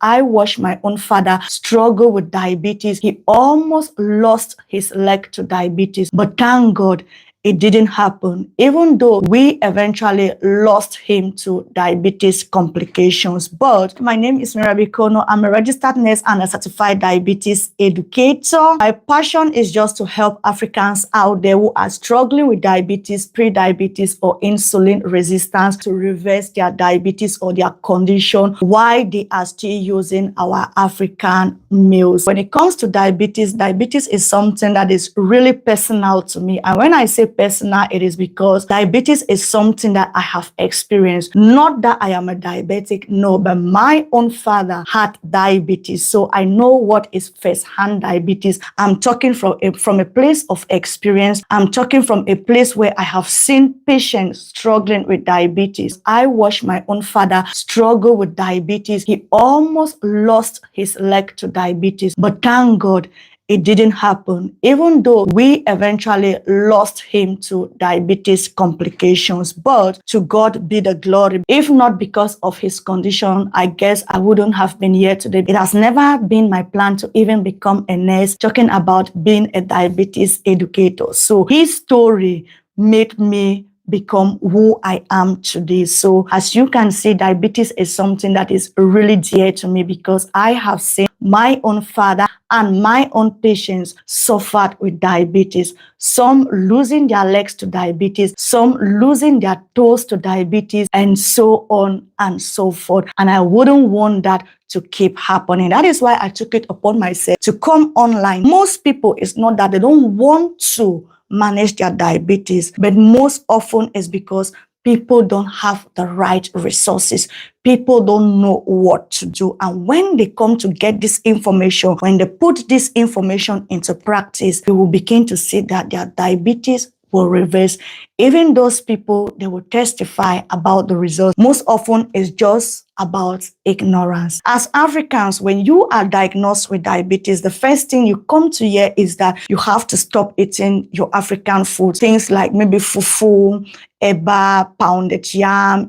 I watched my own father struggle with diabetes. He almost lost his leg to diabetes, but thank God it didn't happen, even though we eventually lost him to diabetes complications. But my name is Mirabi Kono. I'm a registered nurse and a certified diabetes educator. My passion is just to help Africans out there who are struggling with diabetes, pre-diabetes, or insulin resistance to reverse their diabetes or their condition while they are still using our African meals. When it comes to diabetes, diabetes is something that is really personal to me. And when I say personal, it is because diabetes is something that I have experienced. Not that I am a diabetic, no, but my own father had diabetes. So I know what is first-hand diabetes. I'm talking from a place of experience. I'm talking from a place where I have seen patients struggling with diabetes. I watched my own father struggle with diabetes. He almost lost his leg to diabetes, but thank God it didn't happen, even though we eventually lost him to diabetes complications. But to God be the glory. If not because of his condition, I guess I wouldn't have been here today. It has never been my plan to even become a nurse, talking about being a diabetes educator. So his story made me become who I am today. So as you can see, diabetes is something that is really dear to me because I have seen my own father and my own patients suffered with diabetes. Some losing their legs to diabetes, some losing their toes to diabetes, and so on and so forth. And I wouldn't want that to keep happening. That is why I took it upon myself to come online. Most people, it's not that they don't want to manage their diabetes, but most often it's because people don't have the right resources. People don't know what to do. And when they come to get this information, when they put this information into practice, they will begin to see that their diabetes will reverse. Even those people, they will testify about the results. Most often it's just about ignorance. As Africans, when you are diagnosed with diabetes, the first thing you come to hear is that you have to stop eating your African food. Things like maybe fufu, eba, pounded yam,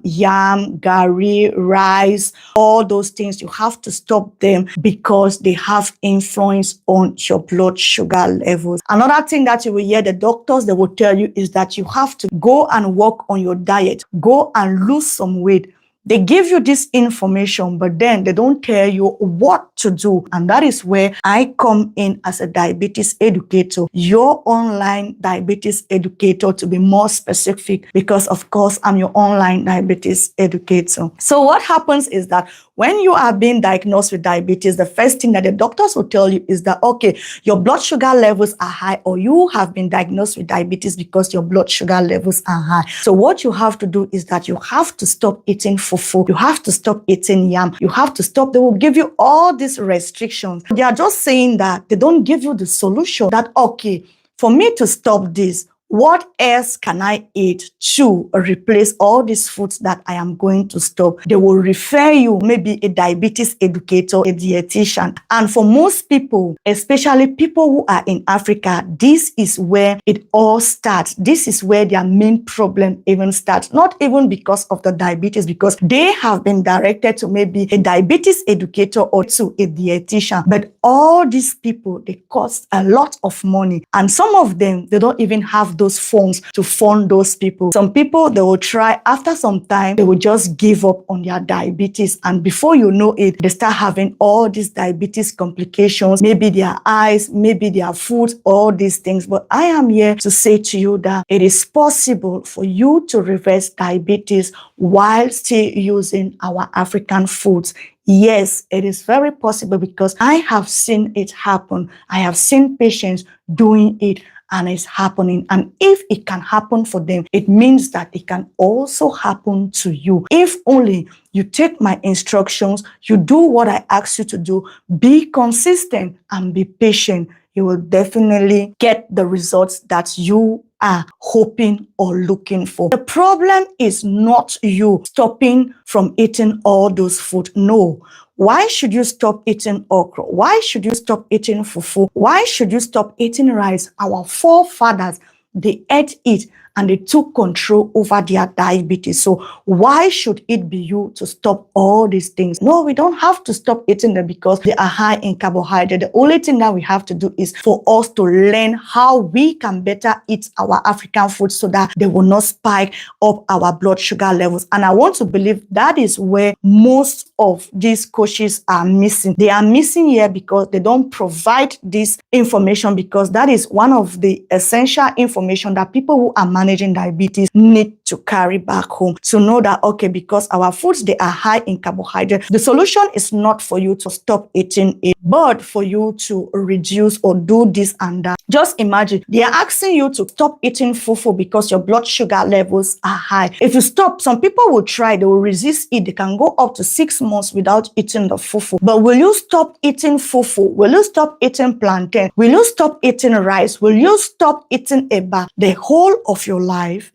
gari, rice, all those things, you have to stop them because they have influence on your blood sugar levels. Another thing that you will hear the doctors, they will tell you is that you have to go and work on your diet, go and lose some weight. They give you this information, but then they don't tell you what to do. And that is where I come in as a diabetes educator, your online diabetes educator to be more specific, because of course I'm your online diabetes educator. So what happens is that when you are being diagnosed with diabetes, the first thing that the doctors will tell you is that, okay, your blood sugar levels are high, or you have been diagnosed with diabetes because your blood sugar levels are high. So what you have to do is that you have to stop eating fufu. You have to stop eating yam. You have to stop. They will give you all these restrictions. They are just saying that they don't give you the solution that, okay, for me to stop this, what else can I eat to replace all these foods that I am going to stop? They will refer you maybe a diabetes educator, a dietitian. And for most people, especially people who are in Africa, this is where it all starts. This is where their main problem even starts. Not even because of the diabetes, because they have been directed to maybe a diabetes educator or to a dietitian. But all these people, they cost a lot of money. And some of them, they don't even have those funds to fund those people. Some people, they will try, after some time, they will just give up on their diabetes. And before you know it, they start having all these diabetes complications, maybe their eyes, maybe their food, all these things. But I am here to say to you that it is possible for you to reverse diabetes while still using our African foods. Yes, it is very possible because I have seen it happen. I have seen patients doing it, and it's happening. And if it can happen for them, it means that it can also happen to you. If only you take my instructions, you do what I ask you to do, be consistent and be patient, you will definitely get the results that you are hoping or looking for. The problem is not you stopping from eating all those food. No. Why should you stop eating okra? Why should you stop eating fufu? Why should you stop eating rice? Our forefathers, they ate it and they took control over their diabetes. So why should it be you to stop all these things? No, we don't have to stop eating them because they are high in carbohydrate. The only thing that we have to do is for us to learn how we can better eat our African food so that they will not spike up our blood sugar levels. And I want to believe that is where most of these coaches are missing. They are missing here because they don't provide this information, because that is one of the essential information that people who are managing diabetes need to carry back home, to know that, okay, because our foods, they are high in carbohydrate, the solution is not for you to stop eating it, but for you to reduce or do this and that. Just imagine, they are asking you to stop eating fufu because your blood sugar levels are high. If you stop, some people will try, they will resist it. They can go up to 6 months without eating the fufu. But will you stop eating fufu? Will you stop eating plantain? Will you stop eating rice? Will you stop eating eba the whole of your life?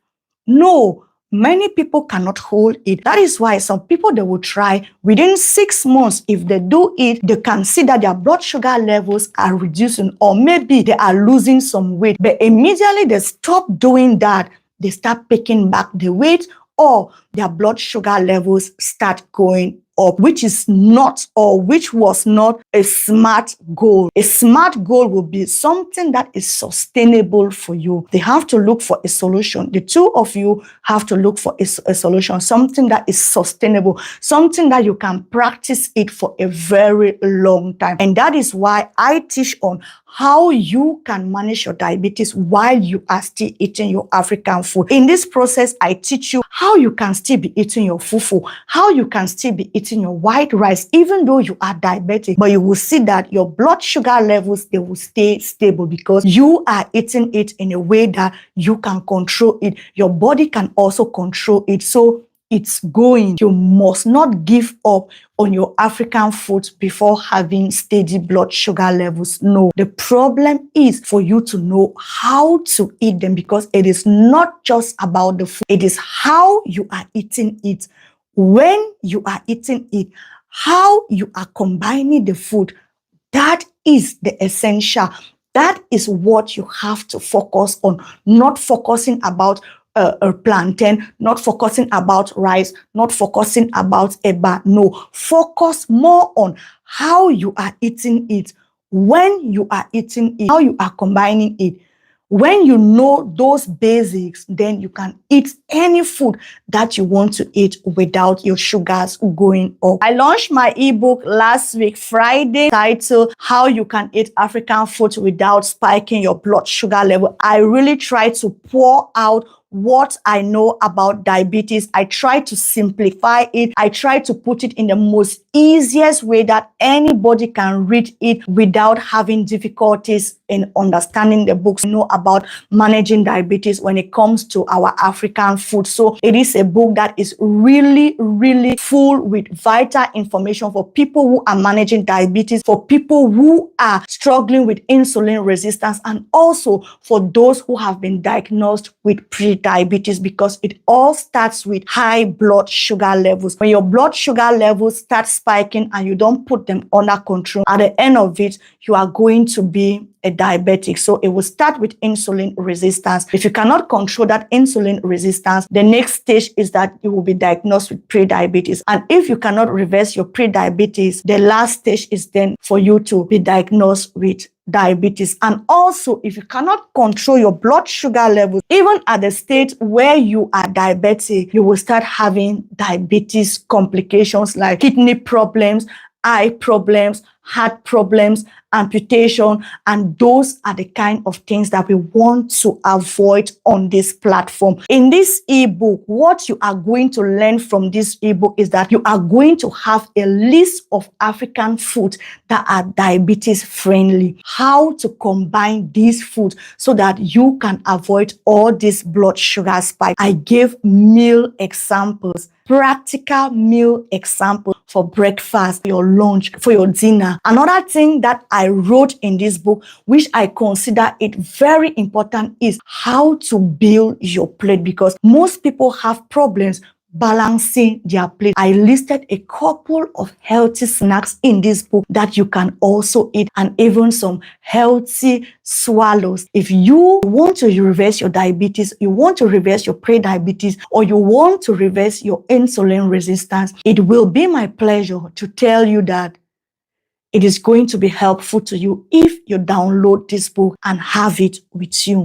No. Many people cannot hold it. That is why some people, they will try within 6 months. If they do it, they can see that their blood sugar levels are reducing, or maybe they are losing some weight. But immediately they stop doing that, they start picking back the weight, or their blood sugar levels start going up, which is not, or which was not, a smart goal. A smart goal will be something that is sustainable for you. They have to look for a solution. The two of you have to look for a solution, something that is sustainable, something that you can practice it for a very long time. And that is why I teach on how you can manage your diabetes while you are still eating your African food. In this process, I teach you how you can still be eating your fufu, how you can still be eating your white rice, even though you are diabetic, but you will see that your blood sugar levels, they will stay stable because you are eating it in a way that you can control it. Your body can also control it. So it's going. You must not give up on your African food before having steady blood sugar levels. No, the problem is for you to know how to eat them, because it is not just about the food. It is how you are eating it, when you are eating it, how you are combining the food. That is the essential. That is what you have to focus on, not focusing about plantain, not focusing about rice, not focusing about eba. No, focus more on how you are eating it, when you are eating it, how you are combining it. When you know those basics, then you can eat any food that you want to eat without your sugars going up. I launched my ebook last week, Friday, titled How You Can Eat African Food Without Spiking Your Blood Sugar Level. I really try to pour out what I know about diabetes. I try to simplify it. I try to put it in the most easiest way that anybody can read it without having difficulties in understanding the books. Know about managing diabetes when it comes to our African food. So it is a book that is really, really full with vital information for people who are managing diabetes, for people who are struggling with insulin resistance, and also for those who have been diagnosed with prediabetes, because it all starts with high blood sugar levels. When your blood sugar levels start spiking and you don't put them under control, at the end of it, you are going to be a diabetic. So it will start with insulin resistance. If you cannot control that insulin resistance, the next stage is that you will be diagnosed with prediabetes. And if you cannot reverse your prediabetes, the last stage is then for you to be diagnosed with diabetes. And also, if you cannot control your blood sugar levels, even at the state where you are diabetic, you will start having diabetes complications like kidney problems, eye problems, heart problems, amputation, and those are the kind of things that we want to avoid on this platform. In this ebook, what you are going to learn from this ebook is that you are going to have a list of African foods that are diabetes friendly, how to combine these foods so that you can avoid all this blood sugar spike. I gave meal examples, practical meal example for breakfast, for your lunch, for your dinner. Another thing that I wrote in this book, which I consider it very important, is how to build your plate, because most people have problems balancing their plate. I listed a couple of healthy snacks in this book that you can also eat, and even some healthy swallows. If you want to reverse your diabetes, you want to reverse your pre-diabetes, or you want to reverse your insulin resistance, it will be my pleasure to tell you that it is going to be helpful to you if you download this book and have it with you.